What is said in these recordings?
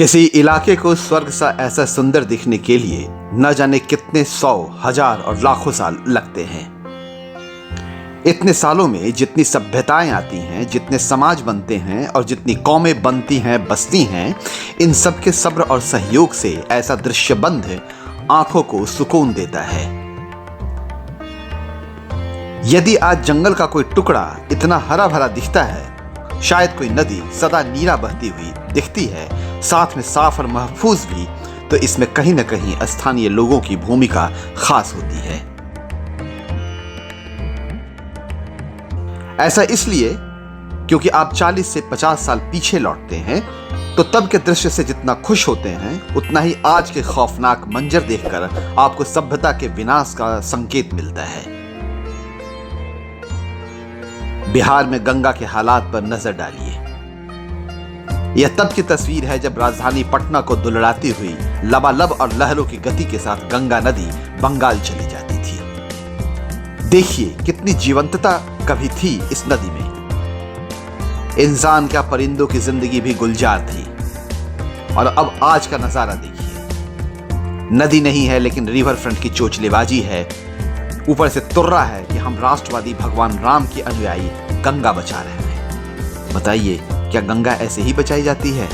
किसी इलाके को स्वर्ग सा ऐसा सुंदर दिखने के लिए न जाने कितने 100, 1000 और लाखों साल लगते हैं। इतने सालों में जितनी सभ्यताएं आती हैं, जितने समाज बनते हैं और जितनी कौमें बनती हैं, बसती हैं, इन सब के सब्र और सहयोग से ऐसा दृश्य बंध आंखों को सुकून देता है। यदि आज जंगल का कोई टुकड़ा इतना हरा भरा दिखता है, शायद कोई नदी सदा नीरा बहती हुई दिखती है, साथ में साफ और महफूज भी, तो इसमें कहीं न कहीं स्थानीय लोगों की भूमिका खास होती है। ऐसा इसलिए क्योंकि आप 40 से 50 साल पीछे लौटते हैं तो तब के दृश्य से जितना खुश होते हैं, उतना ही आज के खौफनाक मंजर देखकर आपको सभ्यता के विनाश का संकेत मिलता है। बिहार में गंगा के हालात पर नजर डालिए। यह तब की तस्वीर है जब राजधानी पटना को दुलड़ाती हुई लबालब और लहरों की गति के साथ गंगा नदी बंगाल चली जाती थी। देखिए कितनी जीवंतता कभी थी इस नदी में। इंसान क्या, परिंदों की जिंदगी भी गुलजार थी। और अब आज का नजारा देखिए। नदी नहीं है लेकिन रिवर फ्रंट की चोचलेबाजी है। ऊपर से तुर्रा है कि हम राष्ट्रवादी भगवान राम की अनुयायी गंगा बचा रहे हैं। बताइए, क्या गंगा ऐसे ही बचाई जाती है?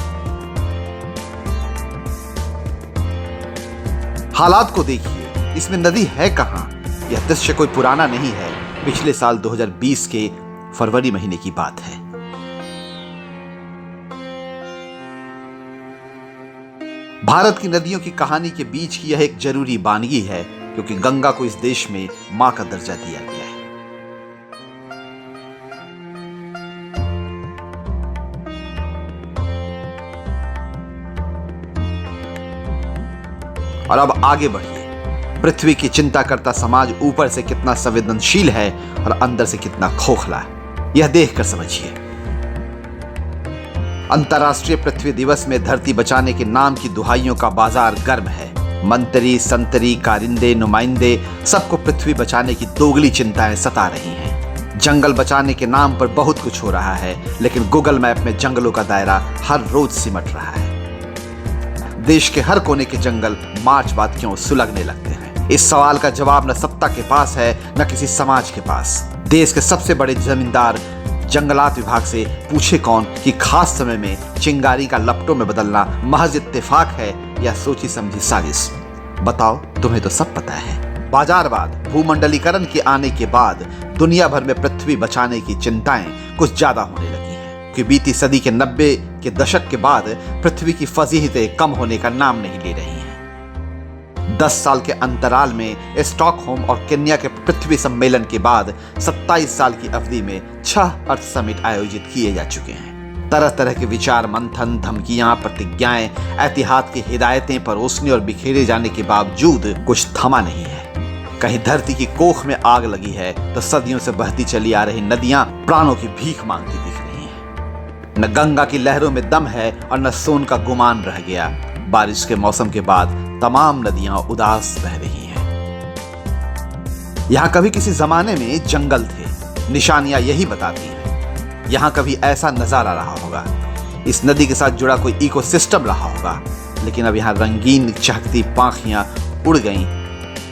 हालात को देखिए, इसमें नदी है कहां? यह दृश्य कोई पुराना नहीं है, पिछले साल 2020 के फरवरी महीने की बात है। भारत की नदियों की कहानी के बीच की यह एक जरूरी बानगी है, क्योंकि गंगा को इस देश में मां का दर्जा दिया गया है। और अब आगे बढ़िए। पृथ्वी की चिंता करता समाज ऊपर से कितना संवेदनशील है और अंदर से कितना खोखला है, यह देखकर समझिए। अंतर्राष्ट्रीय पृथ्वी दिवस में धरती बचाने के नाम की दुहाइयों का बाजार गर्म है। मंत्री, संतरी, कारिंदे, नुमाइंदे, सबको पृथ्वी बचाने की दोगली चिंताएं सता रही हैं। जंगल बचाने के नाम पर बहुत कुछ हो रहा है, लेकिन गूगल मैप में जंगलों का दायरा हर रोज सिमट रहा है। देश के हर कोने के जंगल मार्च बाद क्यों सुलगने लगते हैं? इस सवाल का जवाब न सत्ता के पास है, न किसी समाज के पास। देश के सबसे बड़े जमींदार जंगलात विभाग से पूछे कौन कि खास समय में चिंगारी का लपटों में बदलना महज इत्तेफाक है या सोची समझी साजिश? बताओ, तुम्हें तो सब पता है। बाजारवाद, भूमंडलीकरण के आने के बाद दुनिया भर में पृथ्वी बचाने की चिंताएं कुछ ज्यादा होने लगी हैं, कि बीती सदी के 90 के दशक के बाद पृथ्वी की फजीहतें कम होने का नाम नहीं ले रही हैं। 10 साल के अंतराल में स्टॉकहोम और केन्या के पृथ्वी सम्मेलन के बाद 27 साल की अवधि में 6 अर्थ समिट आयोजित किए जा चुके हैं। तरह तरह के विचार मंथन, धमकियां, प्रतिज्ञाएं, ऐतिहाद की हिदायतें परोसने और बिखेरे जाने के बावजूद कुछ थमा नहीं है। कहीं धरती की कोख में आग लगी है तो सदियों से बहती चली आ रही नदियां प्राणों की भीख मांगती दिख रही हैं। न गंगा की लहरों में दम है और न सोन का गुमान रह गया। बारिश के मौसम के बाद तमाम नदियां उदास बह रही हैं। यहां कभी किसी जमाने में जंगल थे, निशानियां यही बताती हैं। यहां कभी ऐसा नजारा रहा होगा, इस नदी के साथ जुड़ा कोई इकोसिस्टम रहा होगा, लेकिन अब यहां रंगीन चहकती पाखियां उड़ गईं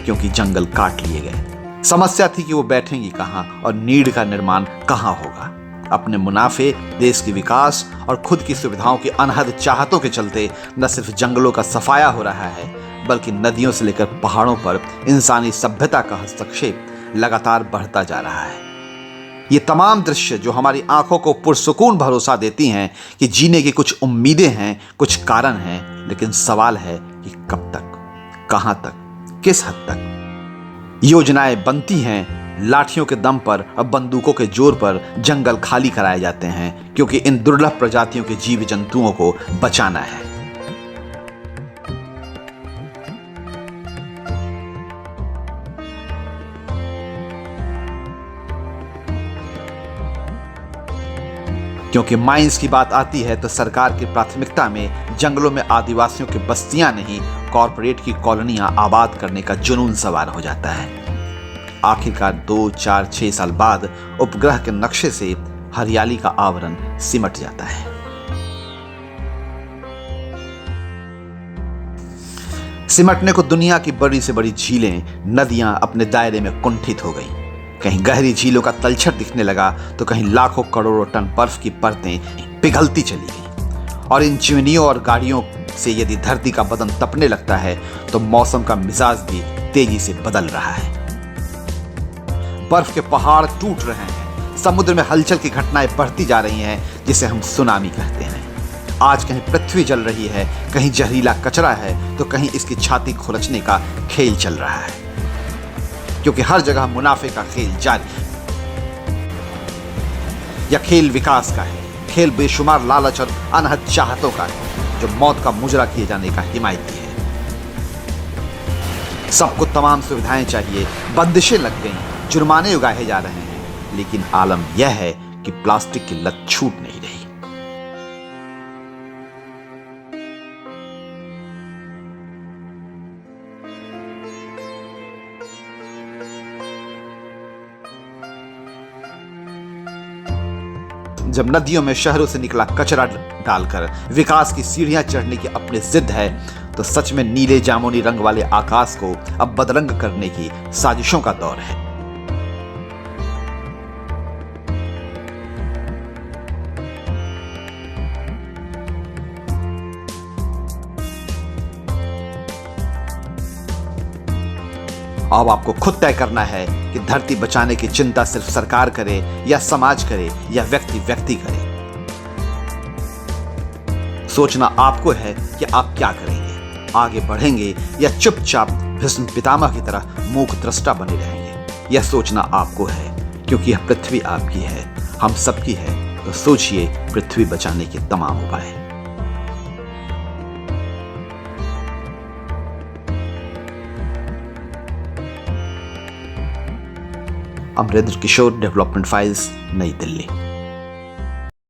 क्योंकि जंगल काट लिए गए। समस्या थी कि वो बैठेंगी कहां और नीड का निर्माण कहां होगा। अपने मुनाफे, देश के विकास और खुद की सुविधाओं की अनहद चाहतों के चलते न सिर्फ जंगलों का सफाया हो रहा है, बल्कि नदियों से लेकर पहाड़ों पर इंसानी सभ्यता का हस्तक्षेप लगातार बढ़ता जा रहा है। ये तमाम दृश्य जो हमारी आंखों को पुरसुकून भरोसा देती हैं कि जीने की कुछ उम्मीदें हैं, कुछ कारण हैं, लेकिन सवाल है कि कब तक, कहां तक, किस हद तक। योजनाएं बनती हैं, लाठियों के दम पर और बंदूकों के जोर पर जंगल खाली कराए जाते हैं, क्योंकि इन दुर्लभ प्रजातियों के जीव जंतुओं को बचाना है। क्योंकि माइंस की बात आती है तो सरकार की प्राथमिकता में जंगलों में आदिवासियों की बस्तियां नहीं, कॉरपोरेट की कॉलोनियां आबाद करने का जुनून सवार हो जाता है। आखिरकार 2, 4, 6 साल बाद उपग्रह के नक्शे से हरियाली का आवरण सिमट जाता है। सिमटने को दुनिया की बड़ी से बड़ी झीलें, नदियां अपने दायरे में कुंठित हो गई। कहीं गहरी झीलों का तलछट दिखने लगा तो कहीं लाखों करोड़ों टन बर्फ की परतें पिघलती चली गई। और इन चिमनियों और गाड़ियों से यदि धरती का बदन तपने लगता है तो मौसम का मिजाज भी तेजी से बदल रहा है। बर्फ के पहाड़ टूट रहे हैं, समुद्र में हलचल की घटनाएं बढ़ती जा रही हैं, जिसे हम सुनामी कहते हैं। आज कहीं पृथ्वी जल रही है, कहीं जहरीला कचरा है, तो कहीं इसकी छाती खुरचने का खेल चल रहा है, क्योंकि हर जगह मुनाफे का खेल जारी है। यह खेल विकास का है, खेल बेशुमार लालच और अनहद चाहतों का है, जो मौत का मुजरा किए जाने का हिमायती है। सबको तमाम सुविधाएं चाहिए, बंदिशें लग गई, जुर्माने उगाए जा रहे हैं, लेकिन आलम यह है कि प्लास्टिक की लत छूट नहीं रही। जब नदियों में शहरों से निकला कचरा डालकर विकास की सीढ़ियां चढ़ने की अपनी जिद है, तो सच में नीले जामुनी रंग वाले आकाश को अब बदरंग करने की साजिशों का दौर है। अब आपको खुद तय करना है कि धरती बचाने की चिंता सिर्फ सरकार करे या समाज करे या व्यक्ति व्यक्ति करे। सोचना आपको है कि आप क्या करेंगे, आगे बढ़ेंगे या चुपचाप भीष्म पितामह की तरह मूक दृष्टा बने रहेंगे। यह सोचना आपको है, क्योंकि यह पृथ्वी आपकी है, हम सबकी है। तो सोचिए पृथ्वी बचाने के तमाम उपाय। अमरेंद्र किशोर, डेवलपमेंट फाइल्स, नई दिल्ली।